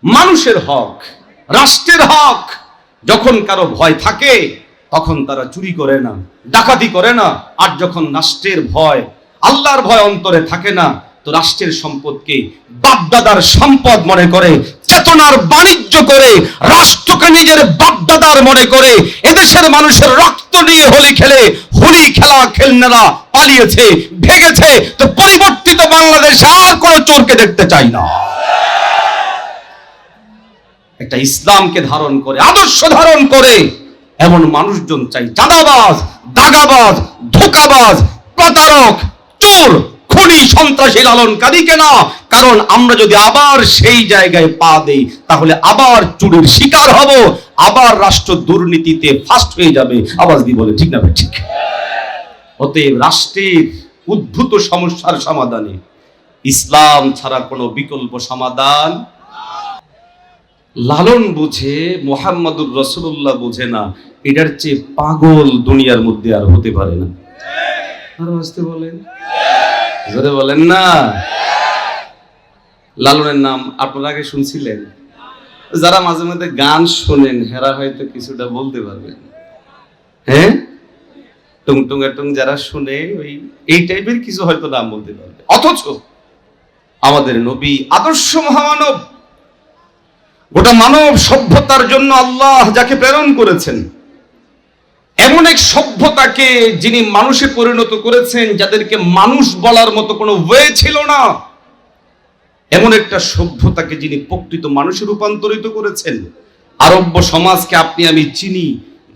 মানুষের হক, রাষ্ট্রের হক। যখন কারো ভয় থাকে তখন তারা চুরি করে না, ডাকাতি করে না। আর যখন রাষ্ট্রের ভয়, আল্লাহর ভয় অন্তরে থাকে না, তো রাষ্ট্রের সম্পদকে বাপদাদার সম্পদ মনে করে, চেতনার বাণিজ্য করে, রাষ্ট্রকে নিজের বাপদাদার মনে করে। এদেশের মানুষের রক্ত নিয়ে হোলি খেলে, হোলি খেলা খেলনারা পালিয়েছে, ভেগেছে। তো পরিবর্তিত বাংলাদেশে আর কোন চোরকে দেখতে চাই না। একটা ইসলামকে ধারণ করে, আদর্শ ধারণ করে এমন মানুষজন চাই। চাঁদাবাজ, দাগাবাজ, ধোঁকাবাজ, প্রতারক, চোর, খুনি, সন্ত্রাসী, লালনকারী কেন? কারণ আমরা যদি আবার সেই জায়গায় পা দেই তাহলে আবার চুরির শিকার হব, আবার রাষ্ট্র দুর্নীতিতে ফার্স্ট হয়ে যাবে। আওয়াজ দিয়ে বলে ঠিক না ভাই? ঠিক। অতএব রাষ্ট্রের উদ্ভূত সমস্যার সমাধানে ইসলাম ছাড়া কোনো বিকল্প সমাধান। লালন বুঝে, মুহাম্মদুর রাসূলুল্লাহ বুঝে না, এটার চেয়ে পাগল দুনিয়ার মধ্যে আর হতে পারে না। আরো আসতে বলেন, জোরে বলেন না। লালনের নাম আপনারা আগে শুনছিলেন? যারা মাঝে মধ্যে গান শোনেন হেরা হয়তো কিছুটা বলতে পারবেন। হ্যাঁ, টুংটুঙ্গা টুং যারা শুনে ওই এই টাইপের কিছু হয়তো নাম বলতে পারবে। অথচ আমাদের নবী আদর্শ মহামানব, গোটা মানব সভ্যতার জন্য আল্লাহ যাকে প্রেরণ করেছেন, এমন এক সভ্যতাকে যিনি মানুষে পরিণত করেছেন যাদেরকে মানুষ বলার মতো কোনো ওয়ে ছিল না, এমন একটা সভ্যতাকে যিনি প্রকৃত মানুষে রূপান্তরিত করেছেন। আরব্য সমাজকে আপনি আমি চিনি,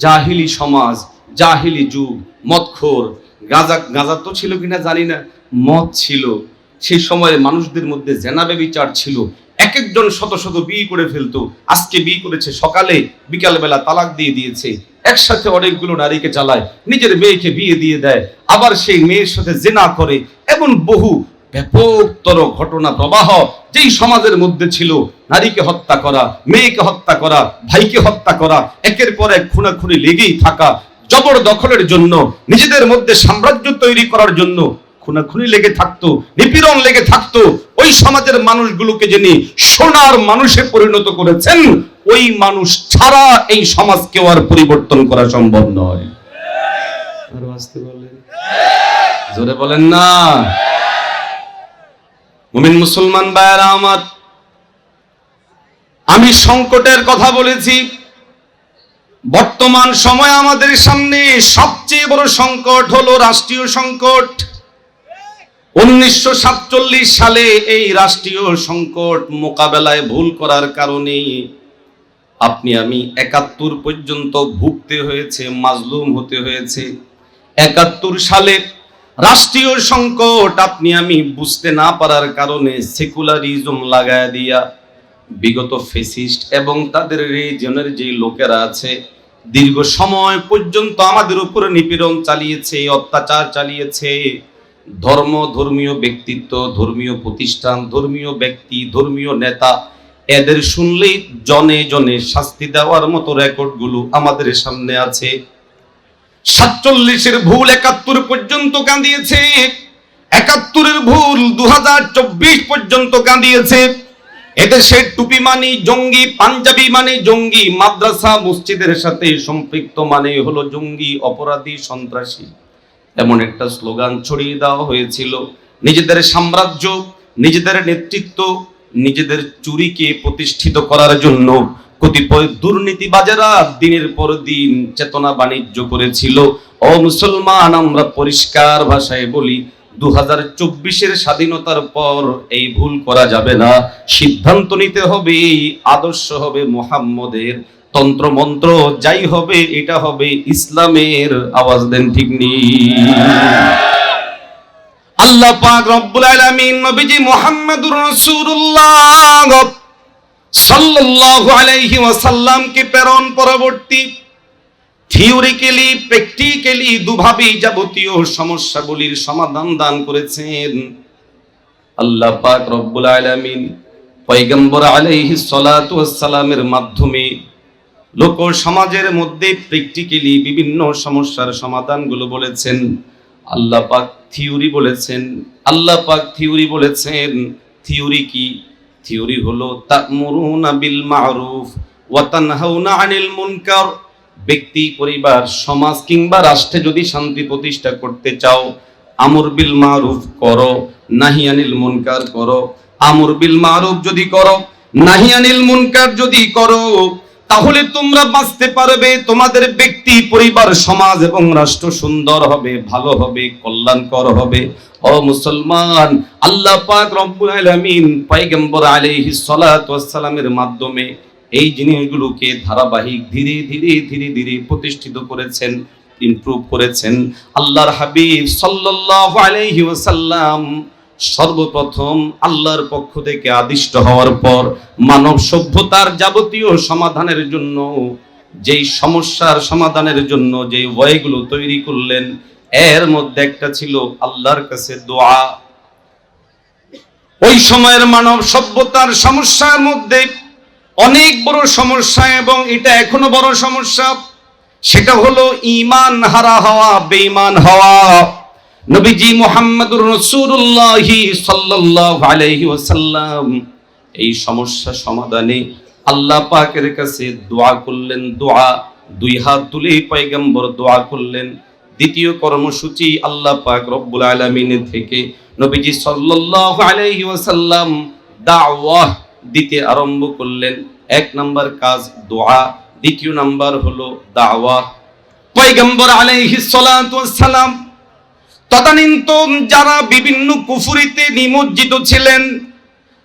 জাহিলি সমাজ, জাহিলি যুগ, মদখোর, গাঁজা তো ছিল কিনা জানি না, মদ ছিল। সেই সময়ে মানুষদের মধ্যে জেনা ব্যভিচার ছিল। এক একজন শত শত বিয়ে করে ফেলতো। আজকে বিয়ে করেছে, সকালে বিকালবেলা তালাক দিয়ে দিয়েছে। একসাথে অনেকগুলো নারীকে চালায়, নিজের মেয়েকে বিয়ে দিয়ে দেয়, আবার সেই মেয়ের সাথে জেনা করে। এমন বহু ব্যাপকতর ঘটনা প্রবাহ যেই সমাজের মধ্যে ছিল। নারীকে হত্যা করা, মেয়েকে হত্যা করা, ভাইকে হত্যা করা, একের পর এক খুনাখুনি লেগেই থাকা, জবরদখলের জন্য, নিজেদের মধ্যে সাম্রাজ্য তৈরি করার জন্য খুনাখুনি লেগে থাকতো, নিপীড়ন লেগে থাকতো। ওই সমাজের মানুষগুলোকে যিনি সোনার মানুষে পরিণত করেছেন, ওই মানুষ ছাড়া এই সমাজকে আর পরিবর্তন করা সম্ভব নয়। আরো আসতে বলেন, জোরে বলেন না। মুমিন মুসলমান ভাইরা আমার, আমি সংকটের কথা বলেছি। বর্তমান সময় আমাদের সামনে সবচেয়ে বড় সংকট হলো রাষ্ট্রীয় সংকট। 1947 সালে এই রাষ্ট্রীয় সংকট মোকাবেলায় ভুল করার কারণে আপনি আমি 71 পর্যন্ত ভুগতে হয়েছে, মাজলুম হতে হয়েছে। 71 সালে রাষ্ট্রীয় সংকট আপনি আমি বুঝতে না পারার কারণে সেকুলারিজম লাগায় দিয়া বিগত ফেসিস্ট এবং তাদের রিজনের যে লোকেরা আছে দীর্ঘ সময় পর্যন্ত আমাদের উপরে নিপীড়ন চালিয়েছে, অত্যাচার চালিয়েছে। ধর্ম, ধর্মীয় ব্যক্তিত্ব, ধর্মীয় প্রতিষ্ঠান, ধর্মীয় ব্যক্তি, ধর্মীয় নেতা, এদের শুনলেই জনে জনে শাস্তি দেওয়ার মতো রেকর্ডগুলো আমাদের সামনে আছে। 47-এর ভুল 71 পর্যন্ত কাঁদিয়েছে, 71-এর ভুল 2024 পর্যন্ত কাঁদিয়েছে। এদেশে টুপি মানি জঙ্গি, পাঞ্জাবি মানে জঙ্গি, মাদ্রাসা মসজিদের সাথে সম্পৃক্ত মানে হলো জঙ্গি, অপরাধী, সন্ত্রাসী। এমন একটা স্লোগান ছড়িয়ে দেওয়া হয়েছিল। নিজেদের সাম্রাজ্য, নিজেদের নেতৃত্ব, নিজেদের চুরিকে প্রতিষ্ঠিত করার জন্য কতিপয় দুর্নীতিবাজেরা দিনের পর দিন চেতনা বাণিজ্য করেছিল। ও মুসলমান, আমরা পরিষ্কার ভাষায় বলি, 2024-এর স্বাধীনতার পর এই ভুল করা যাবে না। সিদ্ধান্ত নিতে হবে, আদর্শ হবে মুহাম্মদের, তন্ত্র মন্ত্র যাই হবে এটা হবে ইসলামের। আওয়াজ দেন ঠিক নেই? আল্লাহ পাক রব্বুল আলামিন নবীজি মুহাম্মদুর রাসূলুল্লাহ সাল্লাল্লাহু আলাইহি ওয়াসাল্লামকে প্রেরণ পরবর্তী থিওরিক্যালি প্র্যাকটিক্যালি দুভাবেই যাবতীয় সমস্যাগুলির সমাধান দান করেছেন। আল্লাহ পাক রব্বুল আলামিন পয়গম্বর আলাইহিস সালাতু ওয়াস সালামের মাধ্যমে লোক সমাজের মধ্যে প্র্যাকটিক্যালি বিভিন্ন সমস্যার সমাধানগুলো বলেছেন। আল্লাহ পাক থিওরি বলেছেন। আল্লাহ পাক থিওরি বলেছেন। থিওরি কি? থিওরি হলো তা'মুরুনা বিল মা'রুফ ওয়া তানহাউনা আনিল মুনকার। ব্যক্তি, পরিবার, সমাজ কিংবা রাষ্ট্রে যদি শান্তি প্রতিষ্ঠা করতে চাও, আমর বিল মা'রুফ করো, নাহি আনিল মুনকার করো। আমর বিল মা'রুফ যদি করো, নাহি আনিল মুনকার যদি করো, তাহলে তোমরা বাঁচতে পারবে। তোমাদের ব্যক্তি, পরিবার, সমাজ এবং রাষ্ট্র সুন্দর হবে, ভালো হবে, কল্যাণকর হবে। ও মুসলমান, আল্লাহ পাক রব্বুল আলামিন পয়গম্বর আলাইহিস সালাতু ওয়াস সালামের মাধ্যমে এই জিনিসগুলোকে ধারাবাহিক ধীরে ধীরে ধীরে ধীরে প্রতিষ্ঠিত করেছেন, ইমপ্রুভ করেছেন। আল্লাহর হাবিব সাল্লাল্লাহু আলাইহি ওয়াসাল্লাম সর্বপ্রথম আল্লাহর পক্ষ থেকে আদিষ্ট হওয়ার পর মানব সভ্যতার যাবতীয় সমাধানের জন্য, যেই সমস্যার সমাধানের জন্য যে ওয়েগুলো তৈরি করলেন, এর মধ্যে একটা ছিল আল্লাহর কাছে দোয়া। ওই সময়ের মানব সভ্যতার সমস্যার মধ্যে অনেক বড় সমস্যা, এবং এটা এখনো বড় সমস্যা, সেটা হলো ঈমান হারা হওয়া, বেঈমান হওয়া। নবীজি মুহাম্মদুর রাসূলুল্লাহ সাল্লাল্লাহু আলাইহি ওয়াসাল্লাম এই সমস্যা সমাধানে আল্লাহ পাকের কাছে দোয়া করলেন। দোয়া, দুই হাত তুলে পয়গম্বর দোয়া করলেন। দ্বিতীয় কর্মসূচি আল্লাহ পাক রব্বুল আলামিনের থেকে নবীজি সাল্লাল্লাহু আলাইহি ওয়াসাল্লাম দাওয়া দিতে আরম্ভ করলেন। এক নাম্বার কাজ দোয়া, দ্বিতীয় নাম্বার হলো দাওয়া। পয়গম্বর আলাইহিস সালাতু ওয়াস সালাম তদানীন্তন যারা বিভিন্ন কুফরিতে নিমজ্জিত ছিলেন,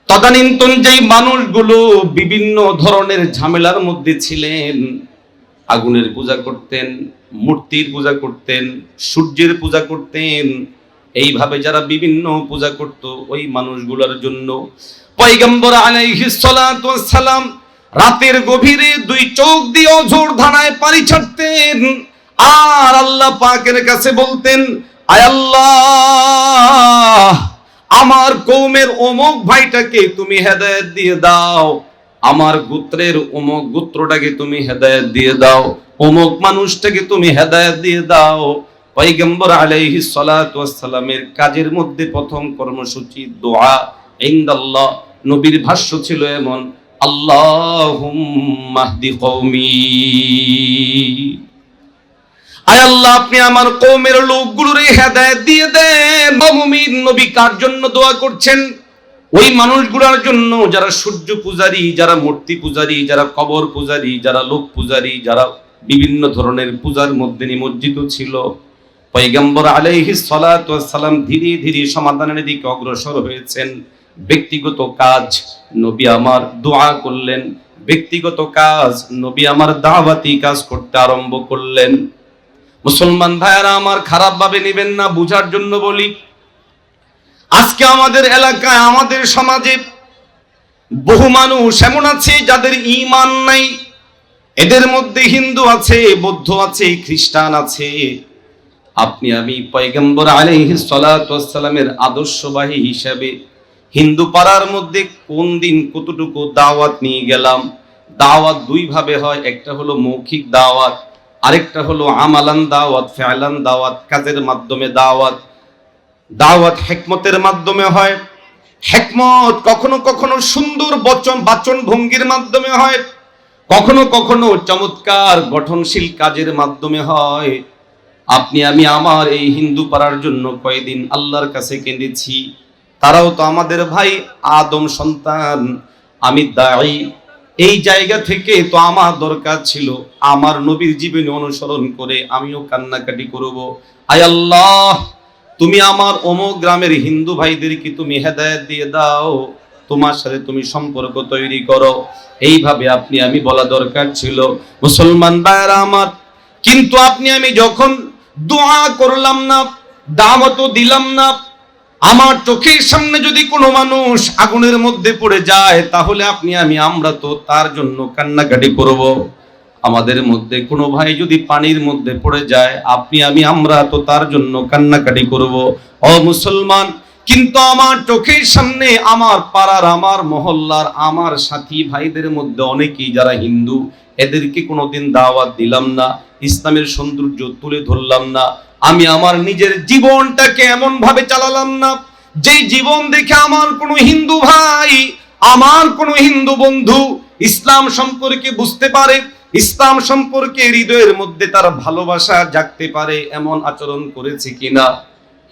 তদানীন্তন যেই মানুষগুলো বিভিন্ন ধরনের ঝামেলার মধ্যে ছিলেন, আগুনের পূজা করতেন, মূর্তির পূজা করতেন, সূর্যের পূজা করতেন, এইভাবে যারা বিভিন্ন পূজা করত, ওই মানুষগুলোর জন্য পয়গম্বর আলাইহিস সালাতু ওয়াস সালাম রাতের গভীরে দুই চোখ দিয়ে অঝোর ধারায় পানি ছাড়তেন, আর আল্লাহ পাকের কাছে বলতেন, আয় আল্লাহ, আমার কওমের অমুক ভাইটাকে তুমি হেদায়েত দিয়ে দাও, আমার গোত্রের অমুক গোত্রটাকে তুমি হেদায়েত দিয়ে দাও, অমুক মানুষটাকে তুমি হেদায়েত দিয়ে দাও। পয়গম্বর আলাইহিস সালাতু ওয়াস সালামের কাজের মধ্যে প্রথম কর্মসূচি দোয়া ইনদাল্লাহ। নবীর ভাষ্য ছিল এমন, আল্লাহুম্মা হদি কওমি, আয় আল্লাহ, আপনি আমার কওমের লোকগুলোরে হেদায়েত দিয়ে দেন। মুমিন নবী কার জন্য দোয়া করছেন? ওই মানুষগুলোর জন্য যারা সূর্য পূজারী, যারা মূর্তি পূজারী, যারা কবর পূজারী, যারা লোক পূজারী, যারা বিভিন্ন ধরনের পূজার মধ্যে নিমজ্জিত ছিল। পয়গম্বর আলাইহিস সালাতু ওয়াস সালাম ধীরে ধীরে সমাধানের দিকে অগ্রসর হয়েছেন। ব্যক্তিগত কাজ নবী আমার দোয়া করলেন, ব্যক্তিগত কাজ নবী আমার দাওয়াতি কাজ করতে আরম্ভ করলেন। মুসলমান ভাইয়ারা আমার, খারাপ ভাবে নেবেন না, বুঝার জন্য বলি। আজকে আমাদের এলাকায়, আমাদের সমাজে বহু মানুষ এমন আছে যাদের ঈমান নাই। এদের মধ্যে হিন্দু আছে, বৌদ্ধ আছে, খ্রিস্টান আছে। আপনি আমি পয়গম্বর আলাইহিস সালাতু ওয়াস সালামের আদর্শবাহী হিসাবে হিন্দু পাড়ার মধ্যে কোন দিন কতটুকু দাওয়াত নিয়ে গেলাম। দাওয়াত দুই ভাবে হয়, একটা হলো মৌখিক দাওয়াত, আরেকটা হলো আমালান দাওয়াত, ফিআলান দাওয়াত, কাজের মাধ্যমে দাওয়াত। দাওয়াত হিকমতের মাধ্যমে হয়। হিকমত কখনো কখনো সুন্দর বাচন ভঙ্গির মাধ্যমে হয়, কখনো কখনো চমৎকার গঠনশীল কাজের মাধ্যমে হয়। আপনি আমি আমার এই হিন্দু পাড়ার জন্য কয়েকদিন আল্লাহর কাছে কেঁদেছি। তারাও তো আমাদের ভাই, আদম সন্তান। আমি দায়ী। এই জায়গা থেকে তো আমার দরকার ছিল আমার নবীর জীবনী অনুসরণ করে আমিও কান্নাকাটি করব। আয় আল্লাহ, তুমি আমার অমুক গ্রামের হিন্দু ভাইদেরকে তুমি হেদায়েত দিয়ে দাও, তোমার সাথে তুমি সম্পর্ক তৈরি করো। এইভাবে আপনি আমি বলা দরকার ছিল। মুসলমান ভাইরা আমার, কিন্তু আপনি আমি যখন দোয়া করলাম না, দাওয়াতও দিলাম না, আমার চোখের সামনে যদি কোনো মানুষ আগুনের মধ্যে পড়ে যায়, তাহলে আপনি আমি আমরা তো তার জন্য কান্নাকাটি করব। আমাদের মধ্যে কোনো ভাই যদি পানির মধ্যে পড়ে যায়, আপনি আমি আমরা তো তার জন্য কান্নাকাটি করব। ও মুসলমান, কিন্তু আমার চোখের সামনে আমার পাড়ার, আমার মহল্লার, আমার সাথী ভাইদের মধ্যে অনেকেই যারা হিন্দু, এদেরকে কোনোদিন দাওয়াত দিলাম না, ইসলামের সৌন্দর্য তুলে ধরলাম না। আমি আমার নিজের জীবনটাকে এমন ভাবে চালালাম না যেই জীবন দেখে আমার কোনো হিন্দু ভাই আমার কোন হিন্দু বন্ধু ইসলাম সম্পর্কে বুঝতে পারে, ইসলাম সম্পর্কে হৃদয়ের মধ্যে তার ভালোবাসা জাগতে পারে এমন আচরণ করেছে কিনা?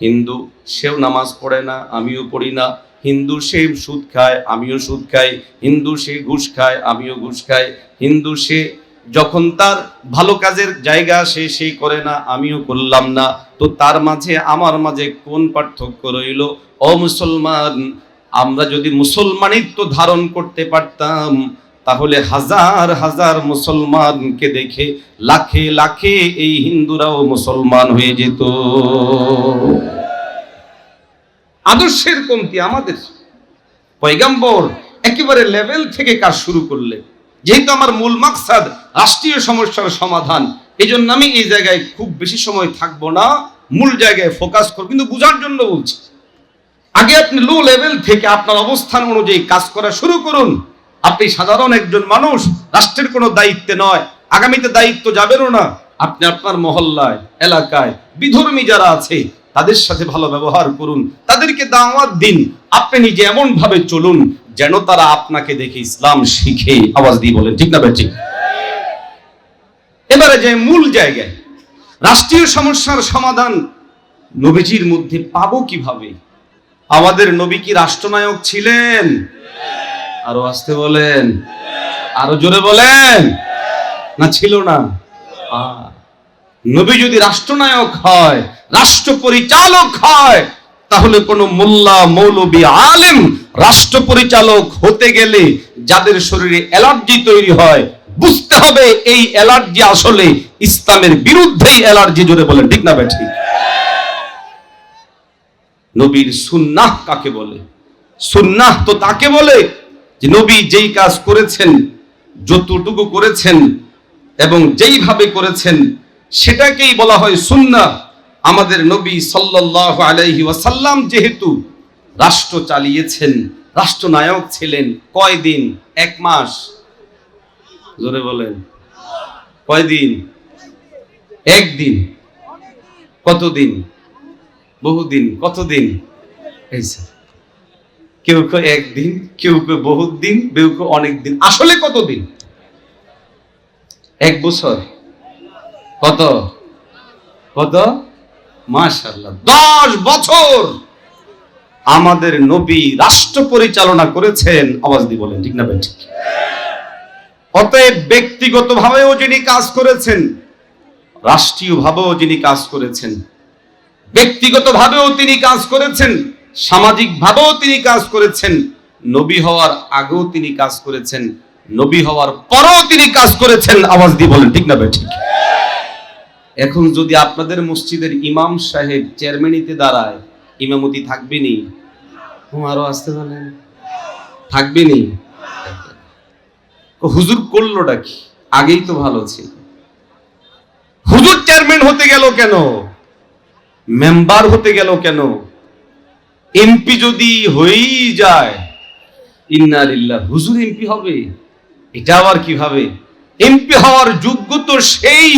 হিন্দু, সেও নামাজ পড়ে না, আমিও পড়ি না। হিন্দু, সে সুদ খায়, আমিও সুদ খাই। হিন্দু, সে ঘুষ খায়, আমিও ঘুষ খাই। হিন্দু, সে যখন তার ভালো কাজের জায়গা সেই করে না, আমিও করলাম না। তো তার মাঝে আমার মাঝে কোন পার্থক্য রইল? ও মুসলমান, আমরা যদি মুসলমানিত্ব ধারণ করতে পারতাম, তাহলে হাজার হাজার মুসলমানকে দেখে লাখে লাখে এই হিন্দুরাও মুসলমান হয়ে যেত। আদর্শের কমতি আমাদের। পয়গম্বর একেবারে লেভেল থেকে কাজ শুরু করলে, যেহেতু আমার মূল মাকসাদ রাষ্ট্রীয় সমস্যার সমাধান, এই জন্য আমি এই জায়গায় খুব বেশি সময় থাকবো না, মূল জায়গায় ফোকাস করব। কিন্তু বুঝার জন্য বলছি, আগে আপনি লো লেভেল থেকে আপনার অবস্থান অনুযায়ী কাজ করা শুরু করুন। আপনি সাধারণ একজন মানুষ, রাষ্ট্রের কোনো দায়িত্বে নয়, আগামীতে দায়িত্ব যাবেনও না। আপনি আপনার মহল্লায়, এলাকায় বিধর্মী যারা আছে তাদের সাথে ভালো ব্যবহার করুন, তাদেরকে দাওয়াত দিন। আপনি নিজে এমন ভাবে চলুন যেন তারা আপনাকে দেখে ইসলাম শিখে। আওয়াজ দিয়ে বলেন ঠিক না বেঠিক? এবারে যে মূল জায়গায়, রাষ্ট্রীয় সমস্যার সমাধান নবীজির মধ্যে পাবো কিভাবে? আমাদের নবী কি রাষ্ট্রনায়ক ছিলেন? আরো আসতে বলেন, আরো জোরে বলেন, না ছিল না? নবী যদি রাষ্ট্রনায়ক হয়, রাষ্ট্র পরিচালক হয়, তাহলে কোন মোল্লা, মৌলবী, আলেম রাষ্ট্র পরিচালক হতে গেলে যাদের শরীরে অ্যালার্জি তৈরি হয়, বুঝতে হবে এই অ্যালার্জি আসলে ইসলামের বিরুদ্ধেই অ্যালার্জি। জোরে বলেন ঠিক না বেঠিক? নবীর সুন্নাহ কাকে বলে? সুন্নাহ তো তাকে বলে যে নবী যেই কাজ করেছেন, যতটুকু করেছেন এবং যেইভাবে করেছেন, সেটাকেই বলা হয় সুন্নাহ। আমাদের নবী সাল্লাল্লাহু আলাইহি ওয়াসাল্লাম যেহেতু রাষ্ট্র চালিয়েছেন, রাষ্ট্রনায়ক ছিলেন, কয়দিন? 1 মাস। জোরে বলেন, কয়দিন? 1 দিন। কতদিন? বহুদিন। কতদিন? কেউ কেউ 1 দিন, কেউ কেউ বহুত দিন, কেউ কেউ অনেক দিন। আসলে কতদিন? 1 বছর। কত কত? মাশাআল্লাহ, 10 বছর আমাদের নবী রাষ্ট্র পরিচালনা করেছেন। আওয়াজ দিয়ে বলেন ঠিক না বেঠিক? অতএব ব্যক্তিগতভাবেও যিনি কাজ করেছেন, রাষ্ট্রীয়ভাবেও যিনি কাজ করেছেন, ব্যক্তিগতভাবেও তিনি কাজ করেছেন, সামাজিকভাবেও তিনি কাজ করেছেন, নবী হওয়ার আগেও তিনি কাজ করেছেন, নবী হওয়ার পরেও তিনি কাজ করেছেন। আওয়াজ দিয়ে বলেন ঠিক না বেঠিক? এখন যদি আপনাদের মসজিদের ইমাম সাহেব চেয়ারম্যানিতে দাঁড়ায়, ইমামতি থাকবেনি? আরো আসতে বলেন, থাকবেনি? হুজুর করলোটা কি? আগেই তো ভালো ছিল। হুজুর চেয়ারম্যান হতে গেল কেন? মেম্বার হতে গেল কেন? এমপি যদি হয়েই যায়, ইন্না লিল্লাহ, হুজুর এমপি হবে? এটা আবার কিভাবে? এমপি হওয়ার যোগ্য তো সেই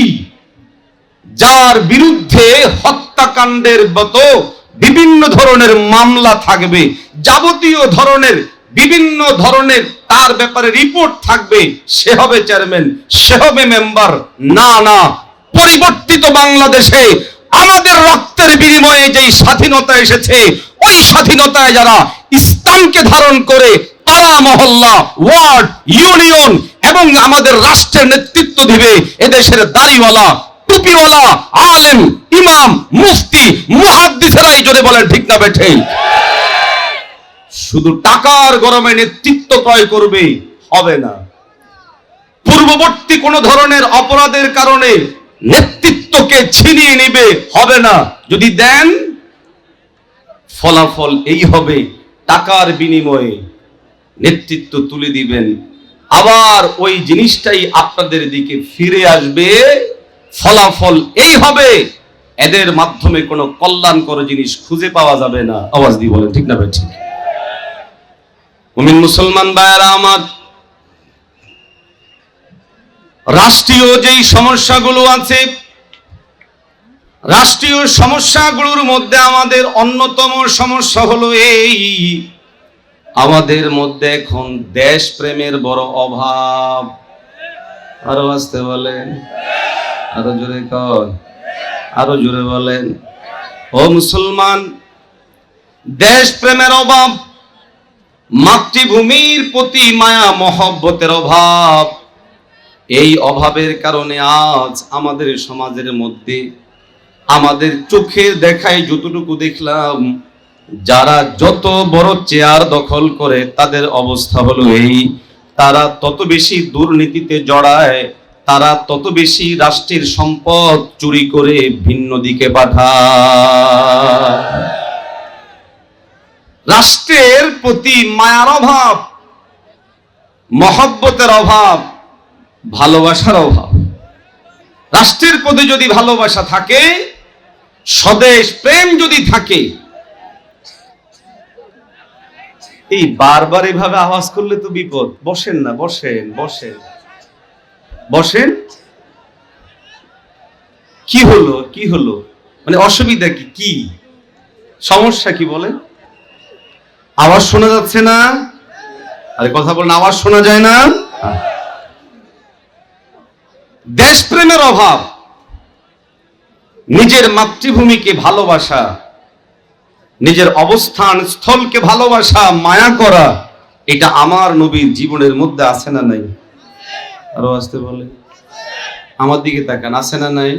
যার বিরুদ্ধে হত্যাকাণ্ডের মতো বিভিন্ন ধরনের মামলা থাকবে, যাবতীয় ধরনের বিভিন্ন ধরনের তার ব্যাপারে রিপোর্ট থাকবে, সে হবে চেয়ারম্যান, সে হবে মেম্বার। না না, পরিবর্তিত বাংলাদেশে আমাদের রক্তের বিনিময়ে যেই স্বাধীনতা এসেছে, ওই স্বাধীনতায় যারা ইসলামকে ধারণ করে পাড়া, মহল্লা, ওয়ার্ড, ইউনিয়ন এবং আমাদের রাষ্ট্রের নেতৃত্ব দিবে, এদেশের দাড়িওয়ালা, টুপিওয়ালা, আলেম, ইমাম, মুফতি, মুহাদ্দিসেরাই। জোরে বলেন ঠিক না বেঠিক? শুধু টাকার গরমে নেতৃত্ব ক্রয় করবে হবে না। পূর্ববর্তী কোন ধরনের অপরাধের কারণে নেতৃত্বকে ছিনিয়ে নিবে হবে না। যদি দেন, ফলাফল এই হবে, টাকার বিনিময়ে নেতৃত্ব তুলে দিবেন, আবার ওই জিনিসটাই আপনাদের দিকে ফিরে আসবে। ফলাফল এই হবে, এদের মাধ্যমে কোনো কল্যাণকর জিনিস খুঁজে পাওয়া যাবে না। আওয়াজ দিয়ে বলেন ঠিক না বেঠিক? মুমিন মুসলমান ভাইয়েরা আমার, রাষ্ট্রীয় যেই সমস্যাগুলো আছে, রাষ্ট্রীয় সমস্যাগুলোর মধ্যে আমাদের অন্যতম সমস্যা হলো এই আমাদের মধ্যে এখন দেশ প্রেমের বড় অভাব। আরো আসতে বলেন, আরো জোরে কর, আরো জোরে বলেন। ও মুসলমান, দেশ প্রেমের অভাব, মাতৃভূমির প্রতি মায়া মহব্বতের অভাব, এই অভাবের কারণে আজ আমাদের সমাজের মধ্যে আমাদের চোখের দেখায় যতটুকু দেখলাম, যারা যত বড় চেয়ার দখল করে তাদের অবস্থা হলো এই, তারা তত বেশি দুর্নীতিতে জড়ায়, তারা তত বেশি রাষ্ট্রের সম্পদ চুরি করে ভিন্ন দিকে পাঠায়। রাষ্ট্রের প্রতি মায়ার অভাব, মহব্বতের অভাব, ভালোবাসার অভাব। রাষ্ট্রের প্রতি যদি ভালোবাসা থাকে, স্বদেশ প্রেম যদি থাকে, এই বারবার এভাবে আওয়াজ করলে তো বিপদ। বসেন না, বসেন বসেন বসেন। কি হলো, কি হলো, মানে অসুবিধা কি, কি সমস্যা কি বলেন? আওয়াজ শোনা যাচ্ছে না? আরে কথা বলেন, আওয়াজ শোনা যায় না? দেশপ্রেমের অভাব, নিজের মাতৃভূমিকে ভালোবাসা, নিজের অবস্থান স্থলকে ভালোবাসা, মায়া করা, এটা আমার নবীর জীবনের মধ্যে আছে না নাই? আরো আসতে বলে, আমার দিকে তাকান, আছে না নাই?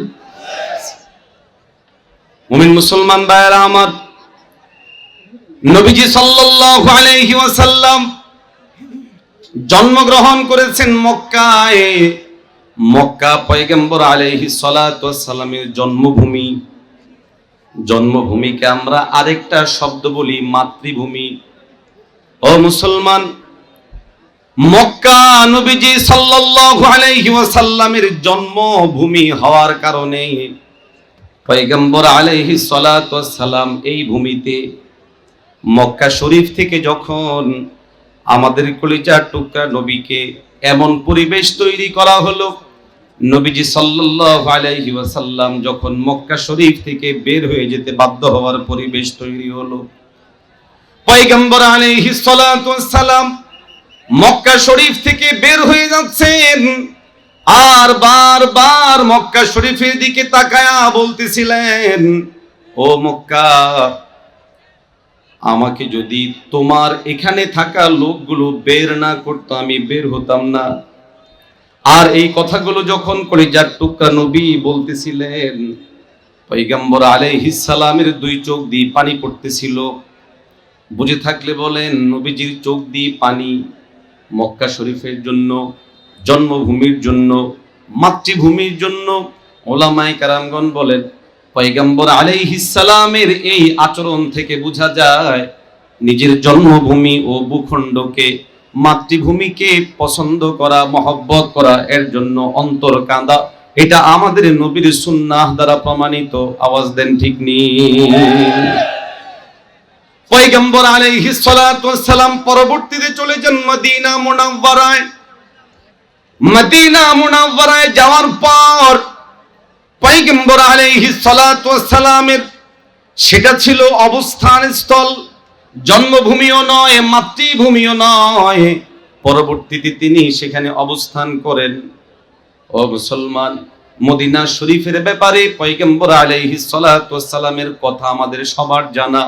মুমিন মুসলমান ভাইয়েরা আমার, নবীজি সাল্লাল্লাহু আলাইহি ওয়াসাল্লাম জন্মগ্রহণ করেছেন মক্কায়। মক্কা পয়গম্বর আলাইহিস সালাতু ওয়াস সালামের জন্মভূমি। জন্মভূমিকে আমরা আরেকটা শব্দ বলি মাতৃভূমি। ও মুসলমান, মক্কা নবীজি সাল্লাল্লাহু আলাইহি ওয়াসাল্লামের জন্মভূমি হওয়ার কারণে পয়গম্বর আলাইহিস সালাতু ওয়াস সালাম এই ভূমিতে, মক্কা শরীফ থেকে যখন আমাদের কলিজার টুকরা নবীকে এমন পরিবেশ তৈরি করা হলো, নবীজি সাল্লাল্লাহু আলাইহি ওয়াসাল্লাম যখন মক্কা শরীফ থেকে বের হয়ে যেতে বাধ্য হওয়ার পরিবেশ তৈরি হলো, পয়গম্বর আলাইহিস সালাতু ওয়াস সালাম মক্কা শরীফ থেকে বের হয়ে যাচ্ছেন, আর বারবার মক্কা শরীফের দিকে তাকায়া বলতেছিলেন, ও মক্কা, আমাকে যদি তোমার এখানে থাকা লোকগুলো বের না করতো, আমি বের হতাম না। আর এই কথাগুলো যখন কলিজার টুকরা নবী বলতেছিলেন, পয়গম্বর আলাইহিস সালামের দুই চোখ দিয়ে পানি পড়তেছিল। বুঝে থাকলে বলেন, নবীজির চোখ দিয়ে পানি মক্কা শরীফের জন্য, জন্মভূমির জন্য, মাতৃভূমির জন্য। ওলামায়ে কেরামগণ বলেন, পয়গম্বর আলাইহিস সালামের এই আচরণ থেকে বোঝা যায় নিজের জন্মভূমি ও ভূখণ্ডকে, মাতৃভূমিকে পছন্দ করা, মহব্বত করা, এর জন্য অন্তর কাঁদা, এটা আমাদের নবীর সুন্নাহ দ্বারা প্রমাণিত। আওয়াজ দেন ঠিক নেই? পয়গম্বর আলাইহিস সালাতু ওয়াস সালাম পরবর্তীতে চলে যান মদিনা মুনাওয়ারায়। মদিনা মুনাওয়ারায় যাওয়ার পর পয়গম্বর আলাইহিস সালাতু ওয়াস সালামের সেটা ছিল অবস্থান স্থল, জন্মভূমিও নয়, মাতৃভূমিও নয়। পরবর্তীতে তিনি সেখানে অবস্থান করেন। ও মুসলমান, মদিনা শরীফের ব্যাপারে পয়গম্বর আলাইহিস সালাতু ওয়াস সালামের কথা আমাদের সবার জানা।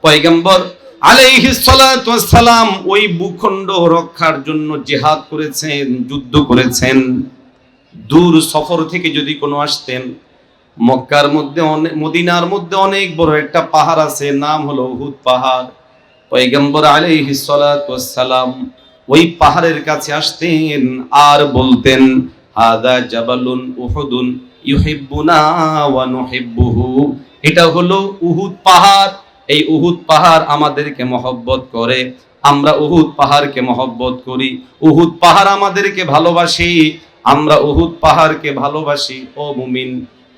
পয়গম্বর আলাইহিস সালাতু ওয়াস সালাম ওই ভূখণ্ড রক্ষার জন্য জিহাদ করেছেন, যুদ্ধ করেছেন। দূর সফর থেকে যদি কোনো আসতেন, মক্কার মধ্যে মদিনার মধ্যে অনেক বড় একটা পাহাড় আছে, নাম হলো উহুদ পাহাড়। পয়গম্বর আলাইহিস সালাতু ওয়াস সালাম ওই পাহাড়ের কাছে আসতেন আর বলতেন, হাদা জাবালুন উহুদুন ইউহিব্বুনা ওয়া নুহিব্বুহু। এটা হলো উহুদ পাহাড়, এই উহুদ পাহাড় আমাদেরকে মহব্বত করে, আমরা উহুদ পাহাড়কে মহব্বত করি, উহুদ পাহাড় আমাদেরকে ভালোবাসি, আমরা উহুদ পাহাড়কে ভালোবাসি। ও মুমিন,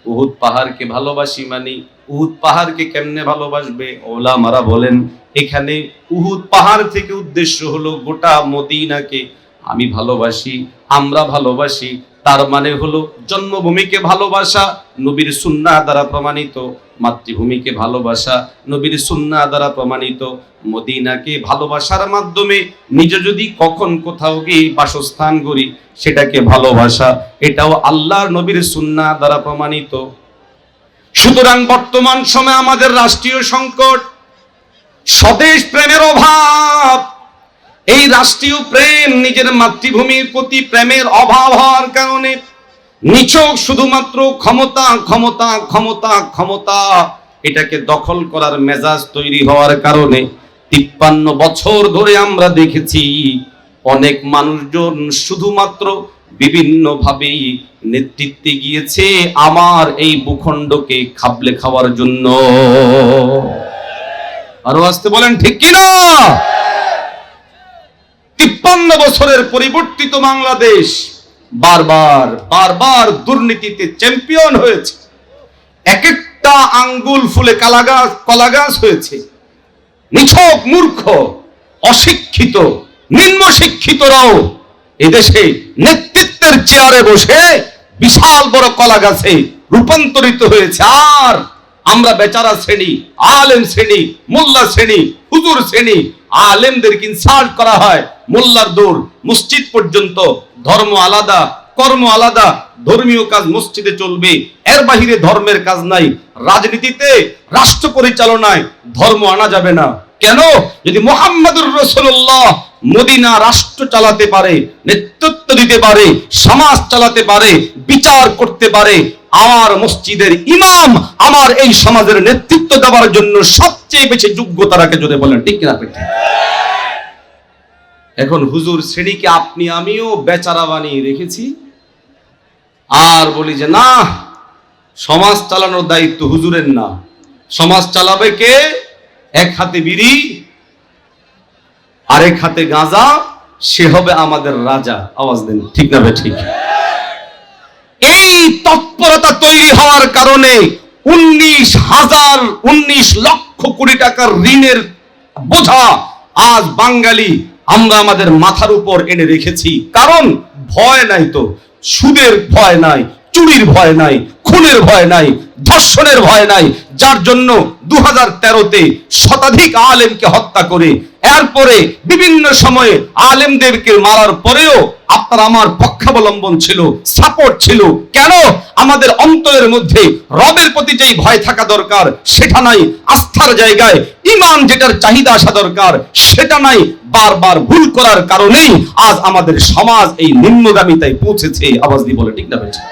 উহুদ পাহাড়কে ভালোবাসি মানে উহুদ পাহাড়কে কেমনে ভালোবাসবে? ওলামারা বলেন, এখানে উহুদ পাহাড় থেকে উদ্দেশ্য হলো গোটা মদিনাকে আমি ভালোবাসি, আমরা ভালোবাসি, তার মানে হলো জন্মভূমিকে ভালোবাসা নবীর সুন্নাহ দ্বারা প্রমাণিত, মাতৃভূমিকে ভালোবাসা নবীর সুন্নাহ দ্বারা প্রমাণিত, মদিনাকে ভালোবাসার মাধ্যমে নিজে যদি কখন কোথাও গিয়ে বাসস্থান করি সেটাকে ভালোবাসা, এটাও আল্লাহর নবীর সুন্নাহ দ্বারা প্রমাণিত। সুতরাং বর্তমান সময়ে আমাদের রাষ্ট্রীয় সংকট, স্বদেশ প্রেমের অভাব, এই রাষ্ট্রীয় প্রেম, নিজের মাতৃভূমির প্রতি প্রেমের অভাব হওয়ার কারণে নিছক শুধুমাত্র ক্ষমতা ক্ষমতা ক্ষমতা ক্ষমতা, এটাকে দখল করার মেজাজ তৈরি হওয়ার কারণে 53 বছর ধরে আমরা দেখেছি অনেক মানুষজন শুধুমাত্র বিভিন্ন ভাবেই নেতৃত্বে গিয়েছে আমার এই ভূখণ্ডকে খাবলে খাওয়ার জন্য। আরো আসতে বলেন ঠিক কিনা? 53 বছরের পরিবর্তিত বাংলাদেশ বারবার বারবার দুর্নীতিতে চ্যাম্পিয়ন হয়েছে। এক একটা আঙ্গুল ফুলে কলা গাছ হয়েছে। নিছক মূর্খ, অশিক্ষিত, নিম্ন শিক্ষিতরাও এদেশে নেতৃত্বের চেয়ারে বসে বিশাল বড় কলা গাছে রূপান্তরিত হয়েছে। আর আমরা বেচারা শ্রেণী, আলেম শ্রেণী, মোল্লা শ্রেণী, হুজুর শ্রেণী, আলেমদেরকে ইনসাল্ট করা হয়। মোল্লার দৌড় মসজিদ পর্যন্ত, ধর্ম আলাদা, কর্ম আলাদা, ধর্মীয় কাজ মসজিদে চলবে, এর বাহিরে ধর্মের কাজ নাই। রাজনীতিতে, রাষ্ট্র পরিচালনায় ধর্ম আনা যাবে না। কেন? যদি মুহাম্মদুর রাসূলুল্লাহ মদিনা রাষ্ট্র চালাতে পারে, নেতৃত্ব দিতে পারে, সমাজ চালাতে পারে, বিচার করতে পারে, আমার মসজিদের ইমাম আমার এই সমাজের নেতৃত্ব দেওয়ার জন্য সবচেয়ে বেশি যোগ্যতা রাখে। যদি বলেন ঠিক কিনা? এখন হুজুর শ্রেণীকে আপনি আমিও বেচারা বানিয়ে রেখেছি, আর বলি যে না, সমাজ চালানোর দায়িত্ব হুজুরের না। সমাজ চালাবে কে? এক হাতে বিড়ি, আরেক হাতে গাঁজা, সে হবে আমাদের রাজা। আওয়াজ দেন ঠিক না বে ঠিক? এই তৎপরতা তৈরি হওয়ার কারণে 19 লক্ষ কোটি টাকার ঋণের বোঝা আজ বাঙালি আমরা আমাদের মাথার উপর এনে রেখেছি। কারণ ভয় নাই তো, সুদের ভয় নাই, চুরির ভয় নাই, খুনের ভয় নাই, ধর্ষণের ভয় নাই, যার জন্য 2013-তে শতাধিক আলেমকে হত্যা করে, এরপরে বিভিন্ন সময়ে আলেমদেরকে মারার পরেও আপনার আমার পক্ষাবলম্বন ছিল, সাপোর্ট ছিল। কেন? আমাদের অন্তরের মধ্যে রবের প্রতি যেই ভয় থাকা দরকার সেটা নাই, আস্থার জায়গায় ঈমান যেটার চাহিদা আসা দরকার সেটা নাই। বারবার ভুল করার কারণেই আজ আমাদের সমাজ এই নিম্নগামিতায় পৌঁছেছে। আওয়াজ দিয়ে বলে ঠিক না বেঠিক?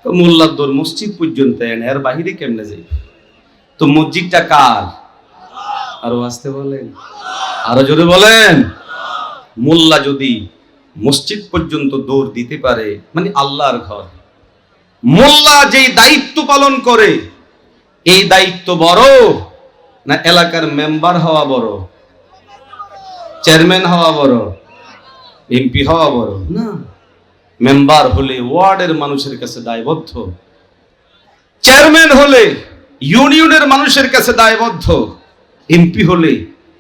তো মোল্লার দৌড় মসজিদ পর্যন্ত, এর বাহিরে কেমনে যাই? তো মসজিদটা কার? আরো আসতে বলেন, আরো জোরে বলেন। মোল্লা যদি মসজিদ পর্যন্ত দৌড় দিতে পারে মানে আল্লাহর ঘর। মোল্লা যেই দায়িত্ব পালন করে, এই দায়িত্ব বড় না এলাকার মেম্বার হওয়া বড়, চেয়ারম্যান হওয়া বড়, এমপি হওয়া বড়? না, মেম্বার হলে ওয়ার্ডের মানুষের কাছে দায়বদ্ধ, চেয়ারম্যান হলে ইউনিয়নের মানুষের কাছে দায়বদ্ধ, এমপি হলে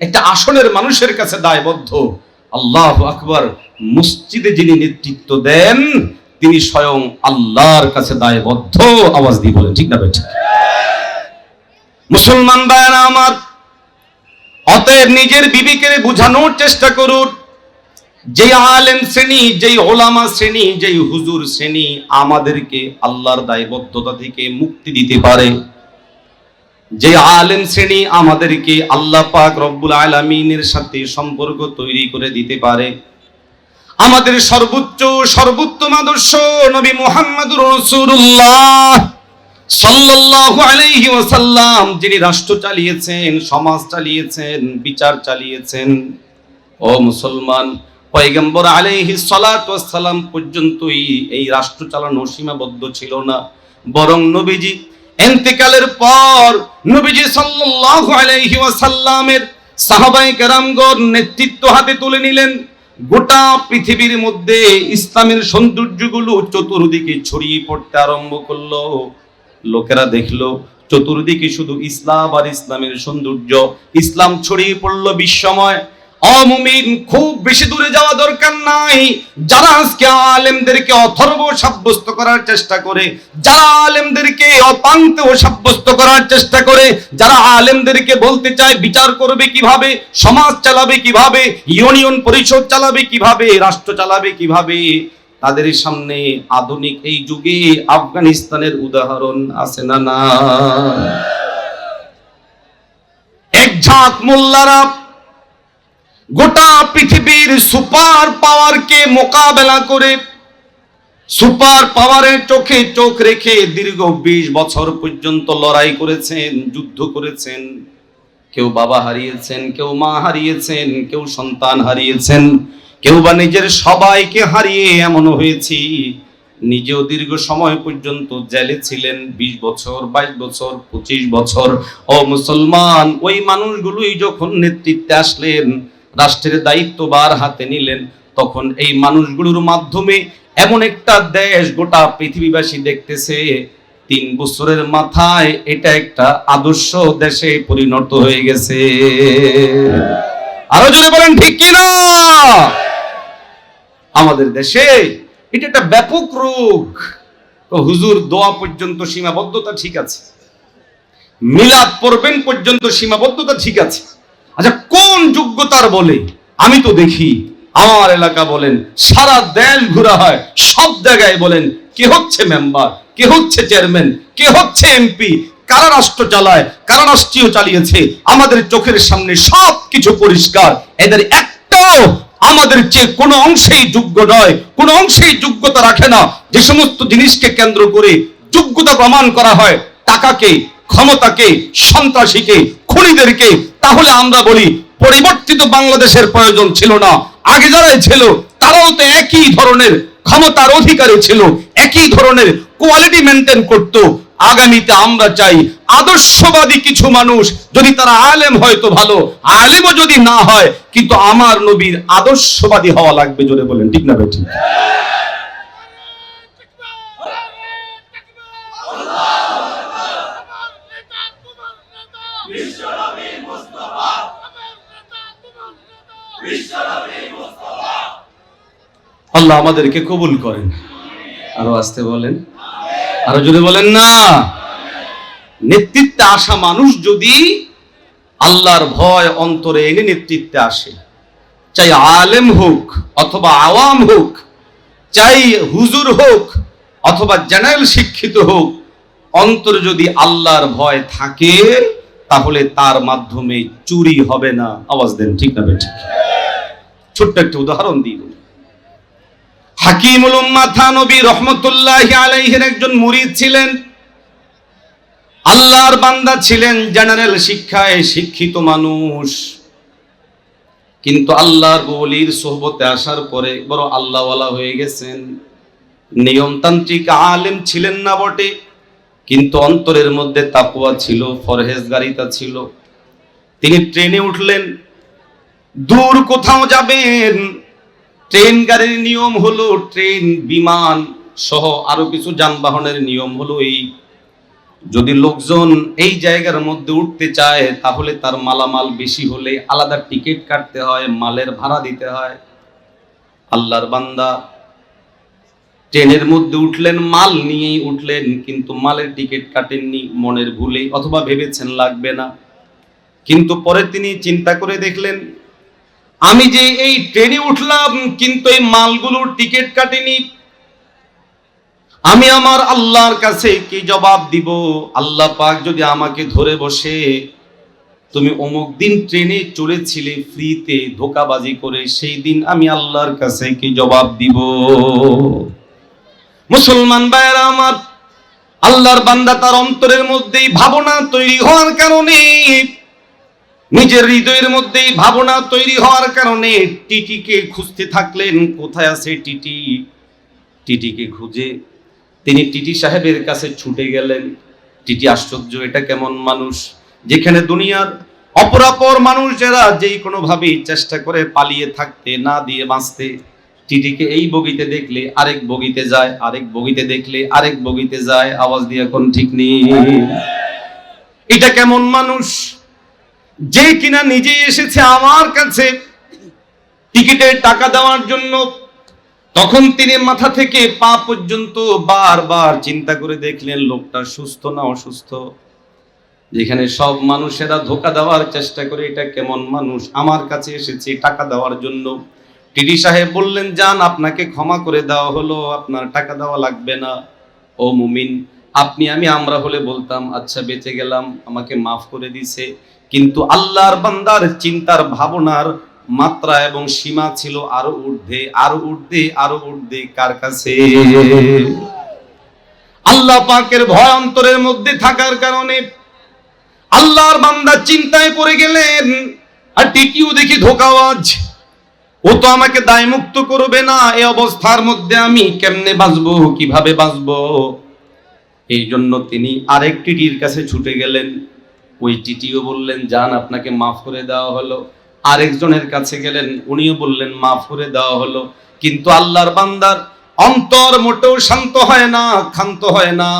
একটা আসনের মানুষের কাছে দায়বদ্ধ। আল্লাহু আকবার। মসজিদে যিনি নেতৃত্ব দেন তিনি স্বয়ং আল্লাহর কাছে দায়বদ্ধ। আওয়াজ দিয়ে বলেন ঠিক না বেঠিক? মুসলমান ভাইরা আমার, অতএব নিজের বিবেকে বোঝানোর চেষ্টা করুন, যে আলেম শ্রেণী, যেই ওলামা শ্রেণী, যেই হুজুর শ্রেণী আমাদেরকে আল্লাহর দায়বদ্ধতা থেকে মুক্তি দিতে পারে, যে আলেম শ্রেণী আমাদেরকে আল্লাহ পাক রব্বুল আলামিনের সাথে সম্পর্ক তৈরি করে দিতে পারে, আমাদের সর্বোচ্চ সর্বোত্তম আদর্শ নবী মুহাম্মদুর রাসূলুল্লাহ সাল্লাল্লাহু আলাইহি ওয়াসাল্লাম, যিনি রাষ্ট্র চালিয়েছেন, সমাজ চালিয়েছেন, বিচার চালিয়েছেন। ও মুসলমান, পয়গম্বর আলাইহিস সালাতু ওয়াস সালাম পর্যন্তই এই রাষ্ট্র চালানো সীমাবদ্ধ ছিল না, বরং নবীজি ইন্তেকালের পর নবীজি সাল্লাল্লাহু আলাইহি ওয়াসাল্লামের সাহাবায়ে কেরামগণ নেতৃত্ব হাতে তুলে নিলেন। গোটা পৃথিবীর মধ্যে ইসলামের সৌন্দর্যগুলো চতুর্দিকে ছড়িয়ে পড়তে আরম্ভ করলো। লোকেরা দেখলো চতুর্দিকে শুধু ইসলাম আর ইসলামের সৌন্দর্য। ইসলাম ছড়িয়ে পড়লো বিশ্বময়। অমুমিন, খুব বেশি দূরে যাওয়া দরকার নাই। যারা আজকে আলেমদেরকে অথর্ব সাব্যস্ত করার চেষ্টা করে, যারা আলেমদেরকে অপাঙ্ক্তেয় সাব্যস্ত করার চেষ্টা করে, যারা আলেমদেরকে বলতে চায় বিচার করবে কিভাবে, সমাজ চালাবে কিভাবে, ইউনিয়ন পরিষদ চালাবে কিভাবে, রাষ্ট্র চালাবে কিভাবে, তাদের সামনে আধুনিক এই যুগে আফগানিস্তানের উদাহরণ আছে না? না, এক ঝাঁক মোল্লারা গোটা পৃথিবীর সুপার পাওয়ারকে মোকাবেলা করে, সুপার পাওয়ারের চোখে চোখ রেখে দীর্ঘ 20 বছর পর্যন্ত লড়াই করেছেন, যুদ্ধ করেছেন। কেউ বাবা হারিয়েছেন, কেউ মা হারিয়েছেন, কেউ সন্তান হারিয়েছেন, কেউ বা নিজের সবাইকে হারিয়ে এমন হয়েছি নিজেও দীর্ঘ সময় পর্যন্ত জেলে ছিলেন। 20 বছর, 22 বছর, 25 বছর। ও মুসলমান, ওই মানুষগুলোই যখন নেতৃত্বে আসলেন, রাষ্ট্রের দায়িত্বভার হাতে নিলেন, তখন এই মানুষগুলোর মাধ্যমে এমন একটা দেশ গোটা পৃথিবীবাসী দেখতেছে 3 বছরের মাথায় এটা একটা আদর্শ দেশে পরিণত হয়ে গেছে। আরো জোরে বলেন ঠিক কিনা? আমাদের দেশে এটা একটা ব্যাপক রোগ। হুজুর দোয়া পর্যন্ত সীমাবদ্ধতা ঠিক আছে, মিলাদ পড়বেন পর্যন্ত সীমাবদ্ধতা ঠিক আছে। আচ্ছা, কোন যোগ্যতার বলে? আমি তো দেখি আমার এলাকা বলেন, সারা দেশ ঘোরা হয়, সব জায়গায় বলেন কে হচ্ছে মেম্বার, কে হচ্ছে চেয়ারম্যান, কে হচ্ছে এমপি, কারা রাষ্ট্র চালায়, কারা রাষ্ট্রীয় চালিয়েছে, আমাদের চোখের সামনে সব কিছু পরিষ্কার। এদের একটাও আমাদের চেয়ে কোনো অংশেই যোগ্য নয়, কোনো অংশেই যোগ্যতা রাখে না। যে সমস্ত জিনিসকে কেন্দ্র করে যোগ্যতা প্রমাণ করা হয়, টাকাকে, ক্ষমতাকে, সন্ত্রাসীকে, খুনিদেরকে, তাহলে আমরা বলি পরিবর্তিত বাংলাদেশের প্রয়োজন ছিল না। আগে যারাই ছিল তারাও তো একই ধরনের ক্ষমতার অধিকারী ছিল, একই ধরনের কোয়ালিটি মেনটেন করত। আগামীতে আমরা চাই আদর্শবাদী কিছু মানুষ, যদি তারা আলেম হয় তো ভালো, আলেমও যদি না হয়, কিন্তু আমার নবীর আদর্শবাদী হওয়া লাগবে। জোরে বলেন ঠিক না বেঠিক? আল্লাহ আমাদেরকে কবুল করেন। আরো আসতে বলেন, আরো জোরে বলেন না। নেতৃত্বে আসা মানুষ যদি আল্লাহর ভয় অন্তরে এনে নেতৃত্বে আসে, চাই আলেম হোক অথবা আওয়াম হোক, চাই হুজুর হোক অথবা জেনারেল শিক্ষিত হোক, অন্তরে যদি আল্লাহর ভয় থাকে, তাহলে তার মাধ্যমে চুরি হবে না। আওয়াজ দেন ঠিক না বেঠিক? ছোট্ট একটা উদাহরণ দিই। হাকিমুল উম্মাহ থানবী রহমতুল্লাহি আলাইহির একজন মুরিদ ছিলেন, আল্লাহর বান্দা ছিলেন, জেনারেল শিক্ষায় শিক্ষিত মানুষ, কিন্তু আল্লাহর ওলির সোহবতে আসার পরে বড় আল্লাহওয়ালা হয়ে গেছেন। নিয়মতান্ত্রিক আলেম ছিলেন না বটে, কিন্তু অন্তরের মধ্যে তাকওয়া ছিল, পরহেজগারিতা ছিল। তিনি ট্রেনে উঠলেন, দূর কোথাও যাবেন। ট্রেন গাড়ির নিয়ম হলো, ট্রেন, বিমান সহ আরো কিছু যানবাহনের নিয়ম হলো এই, যদি লোকজন এই জায়গার মধ্যে উঠতে চায়, তাহলে তার মালামাল বেশি হলে আলাদা টিকিট কাটতে হয়, মালের ভাড়া দিতে হয়। আল্লাহর বান্দা ট্রেনের মধ্যে উঠলেন, মাল নিয়েই উঠলেন, কিন্তু মালের টিকিট কাটেননি মনের ভুলে, অথবা ভেবেছেন লাগবে না। কিন্তু পরে তিনি চিন্তা করে দেখলেন, আমি যে এই ট্রেনে উঠলাম কিন্তু এই মালগুলোর টিকিট কাটিনি, আমি আমার আল্লাহর কাছে কি জবাব দিব? আল্লাহ পাক যদি আমাকে ধরে বসে, তুমি অমুক দিন ট্রেনে চড়েছিলে ফ্রিতে ধোকাবাজি করে, সেই দিন আমি আল্লাহর কাছে কি জবাব দিব? মুসলমান ভাইরা আমার, আল্লাহর বান্দা তার অন্তরের মধ্যেই ভাবনা তৈরি হওয়ার কারণে, নিজের হৃদয়ের মধ্যেই ভাবনা তৈরি হওয়ার কারণে টিটিকে খুঁজতে থাকলেন। কোথায় আছে টিটি? টিটিকে খুঁজে তিনি টিটি সাহেবের কাছে ছুটে গেলেন। টিটি আশ্চর্য, এটা কেমন মানুষ, যেখানে দুনিয়ার অপরাপর মানুষ যারা যেই কোনো ভাবেই চেষ্টা করে পালিয়ে থাকতে, না দিয়ে বাঁচতে, টিটিকে এই বগিতে দেখলে আরেক বগিতে যায়, আরেক বগিতে দেখলে আরেক বগিতে যায়। আওয়াজ দিয়ে এখন ঠিক নেই। এটা কেমন মানুষ যে কিনা নিজে এসেছে আমার কাছে, টিকিটের টাকা দেওয়ার জন্য। তখন তিনি মাথা থেকে পা পর্যন্ত বারবার চিন্তা করে দেখলেন লোকটা সুস্থ না অসুস্থ। যেখানে সব মানুষেরা ধোঁকা দেওয়ার চেষ্টা করে, এটা কেমন মানুষ আমার কাছে এসেছে টাকা দেওয়ার জন্য। টিডি সাহেব বললেন, যান, আপনাকে ক্ষমা করে দেওয়া হলো, আপনার টাকা দেওয়া লাগবে না। ও মুমিন, আপনি আমরা হলে বলতাম আচ্ছা বেঁচে গেলাম, আমাকে মাফ করে দিছে। কিন্তু আল্লাহর বান্দার চিন্তার ভাবনার মাত্রা এবং সীমা ছিল আরো ঊর্ধ্বে, আরো ঊর্ধ্বে, আরো ঊর্ধ্বে। কার কাছে? আল্লাহ পাকের ভয় অন্তরের মধ্যে থাকার কারণে আল্লাহর বান্দা চিন্তায় পড়ে গেলেন, আর টিকিও দেখি ধোঁকাবাজ, ও তো আমাকে দায় মুক্ত করবে না। এই অবস্থার মধ্যে আমি কেমনে বাঁচবো, কিভাবে বাঁচবো? এই জন্য তিনি আরেক টিটির কাছে ছুটে গেলেন। ওই টিটিও বললেন, যান, আপনাকে মাফ করে দেওয়া হলো। আরেকজনের কাছে গেলেন, উনিও বললেন মাফ করে দেওয়া হলো। কিন্তু আল্লাহর বান্দার অন্তর মোটেও শান্ত হয় না, ক্ষান্ত হয় না।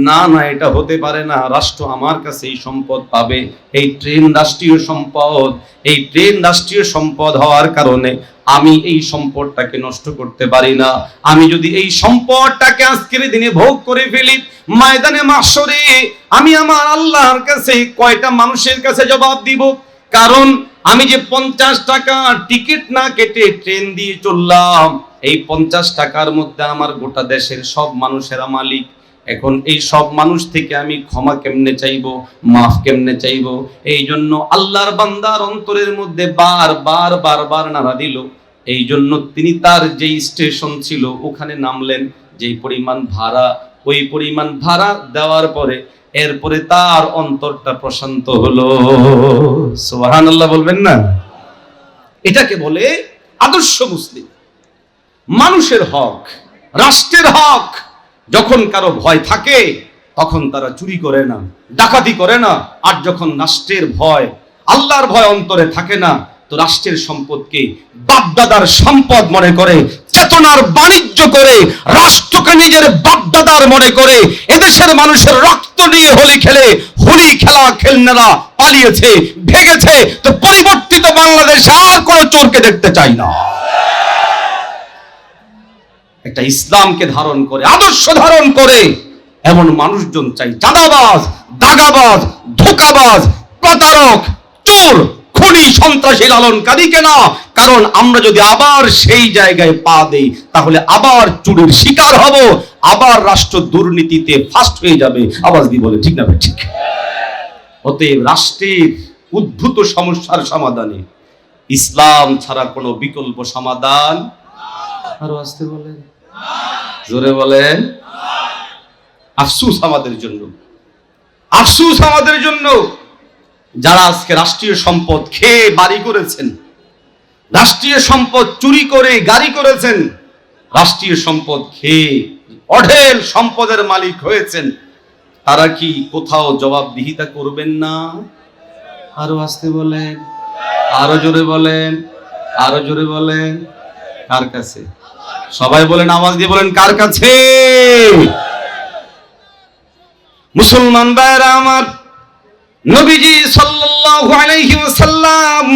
না না, এটা হতে পারে না, রাষ্ট্র আমার কাছে এই সম্পদ পাবে। এই ট্রেন রাষ্ট্রীয় সম্পদ, এই ট্রেন রাষ্ট্রীয় সম্পদ হওয়ার কারণে আমি এই সম্পদটাকে নষ্ট করতে পারি না। আমি যদি এই সম্পদটাকে আজকের দিনে ভোগ করে ফেলি, ময়দানে মাহশরে আমি আমার আল্লাহর কাছে কয়টা মানুষের কাছে জবাব দিব? কারণ আমি যে 50 টাকা টিকিট না কেটে ট্রেন দিয়ে চললাম, এই 50 টাকার মধ্যে আমার গোটা দেশের সব মানুষেরা মালিক। এখন এই সব মানুষ থেকে আমি ক্ষমা কেমনে চাইবো, মাফ কেমনে চাইবো? এই জন্য আল্লাহর বান্দার অন্তরের মধ্যে বারবার বারবার নাড়া দিল। এই জন্য তিনি তার যেই স্টেশন ছিল ওখানে নামলেন। যেই পরিমাণ ভাড়া, ওই পরিমাণ ভাড়া দেওয়ার পরে এরপরে তার অন্তরটা প্রশান্ত হলো। সুবহানাল্লাহ বলবেন না? এটাকে বলে আদর্শ মুসলিম। মানুষের হক, রাষ্ট্রের হক। যখন কারো ভয় থাকে তখন তারা চুরি করে না, ডাকাতি করে না। আর যখন রাষ্ট্রের ভয়, আল্লাহর ভয় অন্তরে থাকে না, তো রাষ্ট্রের সম্পদকে বাপদাদার সম্পদ মনে করে, চেতনার বাণিজ্য করে, রাষ্ট্রকে নিজের বাপদাদার মনে করে। এদেশের মানুষের রক্ত নিয়ে হোলি খেলে, হোলি খেলা খেলনারা পালিয়েছে, ভেগেছে। তো পরিবর্তিত বাংলাদেশে আর কোন চোরকে দেখতে চাই না। একটা ইসলামকে ধারণ করে, আদর্শ ধারণ করে এমন মানুষজন চাই। চাঁদাবাজ, দাগাবাজ, ধোঁকাবাজ, প্রতারক, চোর, খুনি, সন্ত্রাসী, লালনকারী কেন? কারণ আমরা যদি আবার সেই জায়গায় পা দেই তাহলে আবার চুরির শিকার হব, আবার রাষ্ট্র দুর্নীতিতে ফাস্ট হয়ে যাবে। আওয়াজ দিয়ে বলে ঠিক না ভাই? ঠিক। অতএব রাষ্ট্রের উদ্ভূত সমস্যার সমাধানে ইসলাম ছাড়া কোনো বিকল্প সমাধান। আরো আসতে বলেন, জোরে বলেন। আফসোস আমাদের জন্য, আফসোস আমাদের জন্য যারা আজকে রাষ্ট্রীয় সম্পদ খেয়ে বাড়ি করেছেন, রাষ্ট্রীয় সম্পদ চুরি করে গাড়ি করেছেন, রাষ্ট্রীয় সম্পদ খেয়ে অঢেল সম্পদের মালিক হয়েছেন। তারা কি কোথাও জবাবদিহিতা করবেন না? আরো আসতে বলেন, আরো জোরে বলেন, আরো জোরে বলেন। কার কাছে? সবাই বলেন, আওয়াজ দিয়ে বলেন, কার কাছে? মুসলমান ভাইরা আমার, নবীজি সাল্লাল্লাহু আলাইহি ওয়াসাল্লাম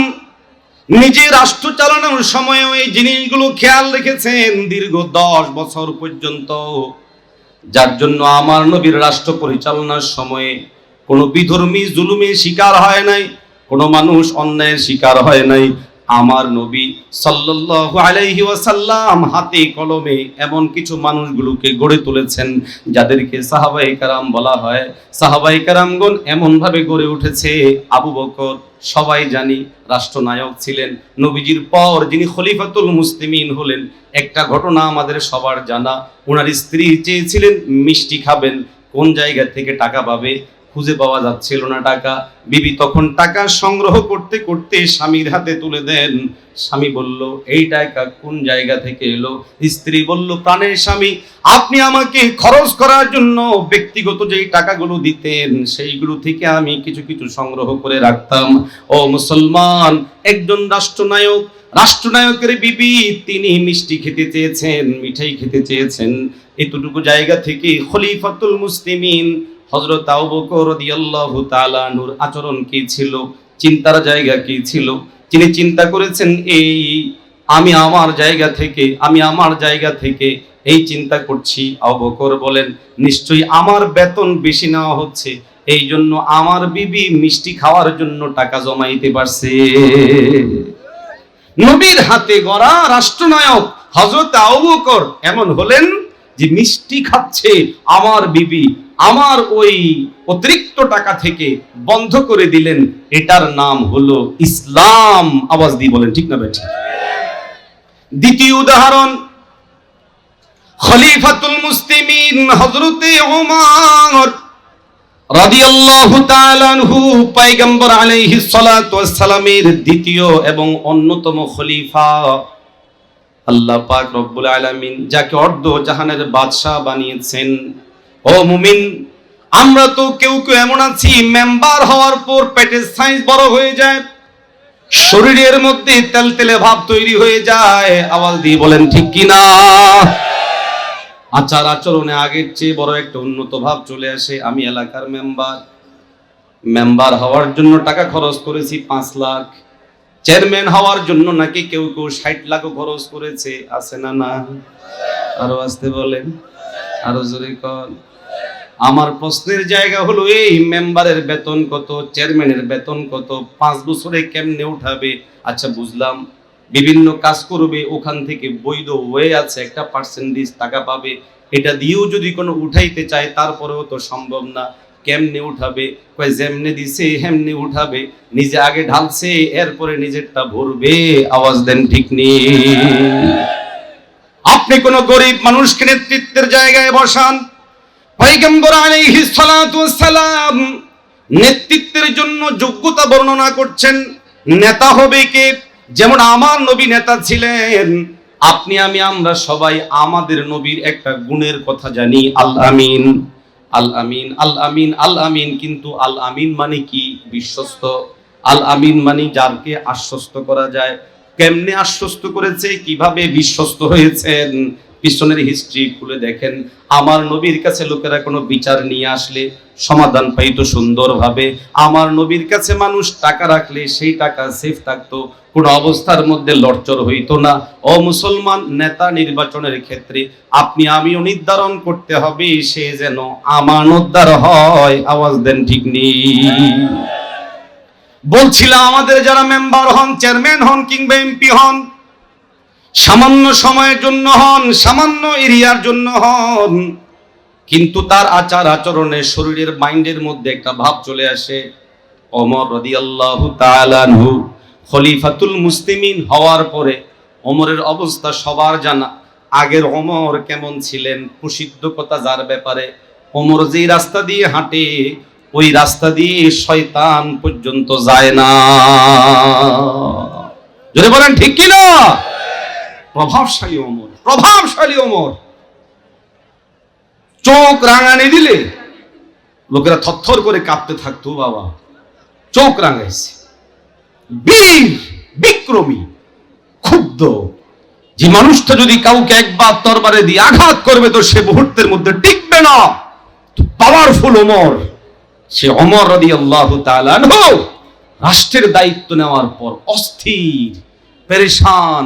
নিজে রাষ্ট্র চালানোর সময় এই জিনিসগুলো খেয়াল রেখেছেন দীর্ঘ 10 বছর পর্যন্ত। যার জন্য আমার নবীর রাষ্ট্র পরিচালনার সময়ে কোনো বিধর্মী জুলুমের শিকার হয় নাই, কোনো মানুষ অন্যায়ের শিকার হয় নাই। আমার নবী সাল্লাল্লাহু আলাইহি ওয়াসাল্লাম হাতে কলমে এমন কিছু মানুষগুলোকে গড়ে তুলেছেন যাদেরকে সাহাবায়ে কেরাম বলা হয়। সাহাবায়ে কেরামগণ এমন ভাবে গড়ে উঠেছে। আবু বকর সবাই জানি রাষ্ট্রনায়ক ছিলেন, নবীজির পর যিনি খলিফাতুল মুসলিমিন হলেন। একটা ঘটনা আমাদের সবার জানা, ওনার স্ত্রী চেয়েছিলেন মিষ্টি খাবেন, কোন জায়গা থেকে টাকা পাবে খুঁজে পাওয়া যাচ্ছিল না টাকা। বিবি তখন টাকা সংগ্রহ করতে করতে স্বামীর হাতে তুলে দেন। স্বামী বলল, এই টাকা কোন জায়গা থেকে এলো? স্ত্রী বলল, প্রাণের স্বামী, আপনি আমাকে খরচ করার জন্য ব্যক্তিগত যেই টাকাগুলো দিতেন সেইগুলো থেকে আমি কিছু কিছু সংগ্রহ করে রাখতাম। ও মুসলমান, একজন রাষ্ট্রনায়ক, রাষ্ট্রনায়কের বিবি তিনি মিষ্টি খেতে চেয়েছেন, মিঠাই খেতে চেয়েছেন। এতটুকু জায়গা থেকে খলিফাতুল মুসলিমিন হযরত আবু বকর রাদিয়াল্লাহু তাআলা আনহুর আচরণ কি ছিল, চিন্তার জায়গা কি ছিল? তিনি চিন্তা করেছেন এই আমি আমার জায়গা থেকে এই চিন্তা করছি। আবু বকর বলেন, নিশ্চয়ই আমার বেতন বেশি নেওয়া হচ্ছে, এই জন্য আমার বিবি মিষ্টি খাওয়ার জন্য টাকা জমাইতে পারছে। নবীর হাতে গড়া রাষ্ট্রনায়ক হযরত আবু বকর এমন হলেন যে মিষ্টি খাচ্ছে আমার বিবি, আমার ওই অতিরিক্ত টাকা থেকে বন্ধ করে দিলেন। এটার নাম হলো ইসলাম। আওয়াজ দিয়ে বলেন ঠিক না বেঠিক? দ্বিতীয় উদাহরণ, খলিফাতুল মুসলিমিন হযরতে ওমর রাদিয়াল্লাহু তাআলা আনহু, পয়গম্বর আলাইহিস সালাতু ওয়াস সালামের দ্বিতীয় এবং অন্যতম খলিফা। আল্লাহ পাক রব্বুল আলামিন যাকে অর্ধ জাহানের বাদশা বানিয়েছেন। ও মুমিন, আমরা তো কেউ কেউ এমন আছি, মেম্বার হওয়ার পর পেটের সাইজ বড় হয়ে যায়, শরীরের মধ্যে তেলতেলে ভাব তৈরি হয়ে যায়। আওয়াজ দিয়ে বলেন ঠিক কিনা? আচার আচরণে আগের চেয়ে বড় একটা উন্নত ভাব চলে আসে। আমি এলাকার মেম্বার হওয়ার জন্য টাকা খরচ করেছি 5 লাখ, চেয়ারম্যান হওয়ার জন্য নাকি কেউ কেউ 60 লাখও খরচ করেছে। আছে না? না? আরো আসতে বলেন, আরো জোরে কর। আমার প্রশ্নের জায়গা হলো, এই মেম্বারের বেতন কত, চেয়ারম্যানের বেতন কত, 5 বছরে কেমনে উঠাবে? আচ্ছা বুঝলাম, বিভিন্ন কাজ করবে, ওখান থেকে বৈধ ওয়ে আছে, একটা পার্সেন্টেজ টাকা পাবে, এটা দিয়েও যদি কোনো উঠাইতে চায় তারপরেও তো সম্ভব না। কেমনে উঠাবে? কয় যেমনে দিছে হেমনে উঠাবে, নিজে আগে ঢালছে এরপরে নিজেরটা ভরবে। আওয়াজ দেন ঠিক নেই? আপনি কোন গরিব মানুষকে নেতৃত্বের জায়গায় বসান, পয়গম্বর আলাইহিস সালাতু ওয়াস সালাম নেতৃত্বের জন্য যোগ্যতা বর্ণনা করছেন। নেতা হবে কে? যেমন আমার নবী নেতা ছিলেন, আপনি আমি আমরা সবাই আমাদের নবীর একটা গুণের কথা জানি, আল আমিন। আল আমিন, আল আমিন, আল আমিন। কিন্তু আল আমিন মানে কি? বিশ্বস্ত। আল আমিন মানে যারকে আশ্বস্ত করা যায়। কেমনে আশ্বস্ত করেছে, কিভাবে বিশ্বস্ত হয়েছেন, পিছনের হিস্ট্রি খুলে দেখেন। আমার নবীর কাছে লোকেরা কোনো বিচার নিয়ে আসলে সমাধান পাইতো সুন্দরভাবে। আমার নবীর কাছে মানুষ টাকা রাখলে সেই টাকা সেফ থাকতো, কোনো অবস্থার মধ্যে লড়চড় হইতো না। ও মুসলমান, নেতা নির্বাচনের ক্ষেত্রে আপনি আমিও নির্ধারণ করতে হবে সে যেন আমানতদার হয়। আওয়াজ দেন ঠিক নেই? বলছিলাম, আমাদের যারা মেম্বার হন, চেয়ারম্যান হন কিংবা এমপি হন, সামান্য সময়ের জন্য হন, সামান্য এরিয়ার জন্য হন, কিন্তু তার আচার আচরণে শরীরের মাইন্ডের মধ্যে একটা ভাব চলে আসে। ওমর রাদিয়াল্লাহু তাআলা আনহু খলিফাতুল মুসলিমিন হওয়ার পরে ওমরের অবস্থা সবার জানা। আগের ওমর কেমন ছিলেন প্রসিদ্ধ কথা যার ব্যাপারে, ওমর যেই রাস্তা দিয়ে হাঁটে ওই রাস্তা দিয়ে শয়তান পর্যন্ত যায় না। যদি বলেন ঠিক কি না? প্রভাবশালী ওমর, প্রভাবশালী ওমর। চোখ রাঙানি দিলে লোকেরা থরথর করে কাঁপতে থাকতো। বাবা চোখ রাঙাইছে, বীর বিক্রমী, ক্ষুব্ধ। যে মানুষটা যদি কাউকে একবার তরবারে দিয়ে আঘাত করবে তো সে মুহূর্তের মধ্যে টিকবে না। পাওয়ারফুল ওমর, সে ওমর রাদিয়াল্লাহু তাআলা আনহু রাষ্ট্রের দায়িত্ব নেওয়ার পর অস্থির, পেরেশান,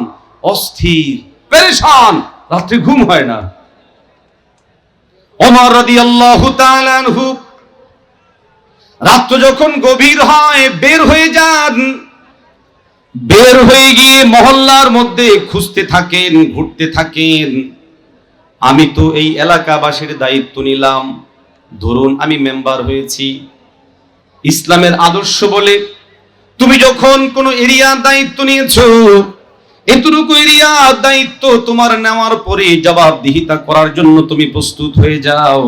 অস্থির, পেরেশান, রাত্রে ঘুম হয় না। ওমর রাদিয়াল্লাহু তাআলা আনহু রাত্র যখন গভীর হয় বের হয়ে যান। বের হয়ে গিয়ে মহল্লার মধ্যে খুঁজতে থাকেন, ঘুরতে থাকেন। আমি তো এই এলাকাবাসীর দায়িত্ব নিলাম, ধরুন আমি মেম্বার হয়েছি। ইসলামের আদর্শ বলে তুমি যখন কোন এরিয়ার দায়িত্ব নিয়েছো, এতটুকু এরিয়ার দায়িত্ব তোমার নেওয়ার পরে জবাবদিহিতা করার জন্য তুমি প্রস্তুত হয়ে যাও।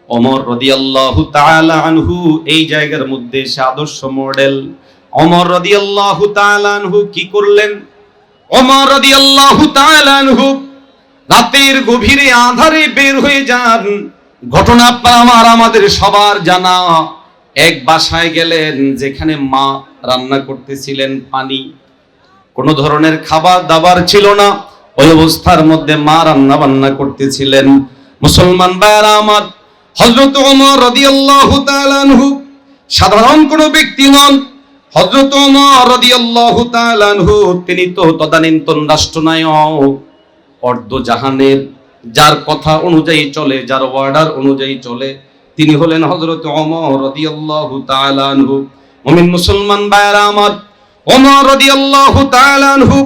ওমর রাদিয়াল্লাহু তাআলা আনহু এই জায়গার মধ্যে সে আদর্শ মডেল। ওমর রাদিয়াল্লাহু তাআলা আনহু কি করলেন? ওমর রাদিয়াল্লাহু তাআলা আনহু রাতের গভীরে আঁধারে বের হয়ে যান। ঘটনা আমাদের সবার জানা। এক বাসায় গেলেন যেখানে মা রান্না করতেছিলেন, পানি, কোন ধরনের খাবার দাবার ছিল না। ওই অবস্থার মধ্যে মা রান্না বান্না করতেছিলেন। মুসলমান ভাইরা আমার, হযরত ওমর রাদিয়াল্লাহু তাআলা আনহু সাধারণ কোন ব্যক্তি নন। হযরত ওমর রাদিয়াল্লাহু তাআলা আনহু তিনি তো তদানীন্তন রাষ্ট্রনায়ক, অর্ধজাহানের যার কথা অনুযায়ী চলে, যার অর্ডার অনুযায়ী চলে, তিনি হলেন হযরত ওমর রাদিয়াল্লাহু তাআলা আনহু। মুমিন মুসলমান ভাইরা আমার, ওমর রাদিয়াল্লাহু তাআলা আনহু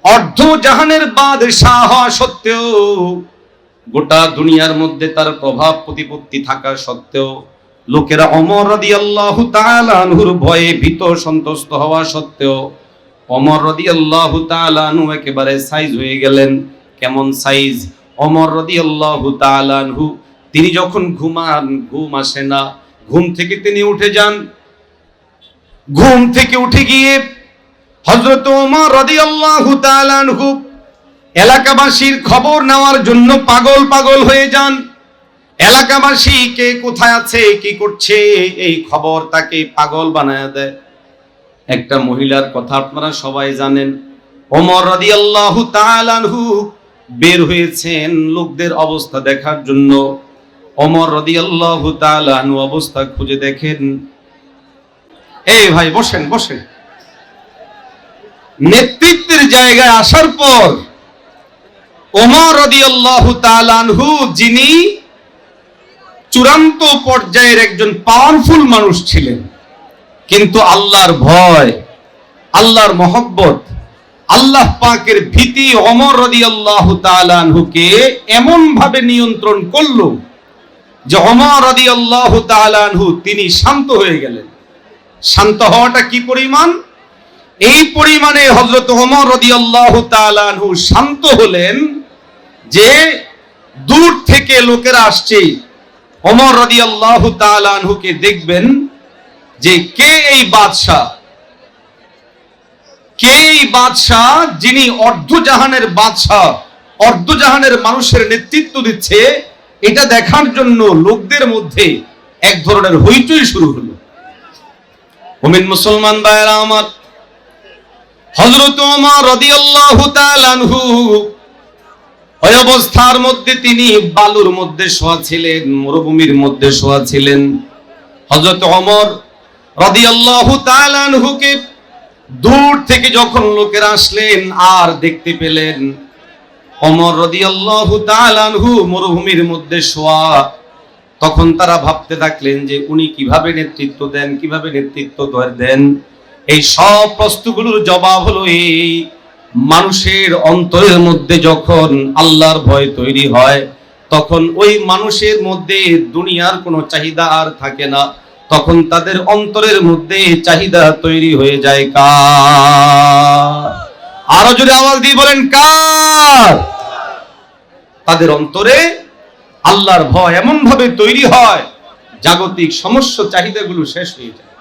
অর্ধজাহানের বাদশাহ হওয়া সত্ত্বেও, গোটা দুনিয়ার মধ্যে তার প্রভাব প্রতিপত্তি থাকা সত্ত্বেও, লোকেরা ওমর রাদিয়াল্লাহু তাআলা আনহুর ভয়ে ভীত সন্ত্রস্ত হওয়া সত্ত্বেও ওমর রাদিয়াল্লাহু তাআলা আনহু একেবারে সাইজ হয়ে গেলেন। কেমন সাইজ? ওমর রাদিয়াল্লাহু তাআলা আনহু তিনি যখন ঘুমান, ঘুম আসে না, ঘুম থেকে তিনি উঠে যান। ঘুম থেকে উঠে গিয়ে হযরত ওমর রাদিয়াল্লাহু তাআলা আনহু এলাকাবাসীর খবর নেওয়ার জন্য পাগল পাগল হয়ে যান। এলাকাবাসী কে কোথায় আছে, কি করছে, এই খবর তাকে পাগল বানায় দেয়। একটা মহিলার কথা আপনারা সবাই জানেন। ওমর রাদিয়াল্লাহু তাআলা আনহু বের হয়েছেন লোকদের অবস্থা দেখার জন্য। ওমর রাদিয়াল্লাহু তাআলা আনহু অবস্থা খুঁজে দেখেন। এই ভাই বসেন বসেন। নেতৃত্বের জায়গায় আসার পর ওমর রাদিয়াল্লাহু তাআলা আনহু যিনি চূড়ান্ত পর্যায়ের একজন পাওয়ারফুল মানুষ ছিলেন, কিন্তু আল্লাহর ভয়, আল্লাহর মহব্বত, আল্লাহ পাকের ভীতি ওমর রাদিয়াল্লাহু তাআলা আনহুকে এমন ভাবে নিয়ন্ত্রণ করলো যে ওমর রাদিয়াল্লাহু তাআলা আনহু তিনি শান্ত হয়ে গেলেন। শান্ত হওয়াটা কি পরিমাণ? এই পরিমাণে হযরত ওমর রাদিয়াল্লাহু তাআলা আনহু শান্ত হলেন যে দূর থেকে লোকেরা আসছে ওমর রাদিয়াল্লাহু তাআলা আনহুকে দেখবেন যে কে এই বাদশা, কে এই বাদশা যিনি অর্ধজাহানের বাদশা, অর্ধজাহানের মানুষের নেতৃত্ব দিচ্ছে। এটা দেখার জন্য লোকদের মধ্যে এক ধরনের হইচই শুরু হলো। মুমিন মুসলমান ভাইরা আমার, হযরত ওমর রাদিয়াল্লাহু তাআলা আনহু ওই অবস্থার মধ্যে তিনি বালুর মধ্যে শোয়া ছিলেন, মরুভূমির মধ্যে শোয়া ছিলেন। হযরত ওমর রাদিয়াল্লাহু তাআলা আনহুকে দূর থেকে যখন লোকেরা আসলেন আর দেখতে পেলেন ওমর রাদিয়াল্লাহু তাআলা আনহু মরুভূমির মধ্যে শোয়া, তখন তারা ভাবতে থাকলেন যে উনি কিভাবে নেতৃত্ব দেন, কিভাবে নেতৃত্ব দেন। এই সব প্রশ্নগুলোর জবাব হলো এই, মানুষের অন্তরের মধ্যে যখন আল্লাহর ভয় তৈরি হয়, তখন ওই মানুষের মধ্যে দুনিয়ার কোনো চাহিদা আর থাকে না। তখন তাদের অন্তরের মধ্যে চাহিদা তৈরি হয়ে যায় কার? আরো জোরে আওয়াজ দিয়ে বলেন কার? তাদের অন্তরে আল্লাহর ভয় এমন ভাবে তৈরি হয়, জাগতিক সমস্ত চাহিদাগুলো শেষ হয়ে যায়।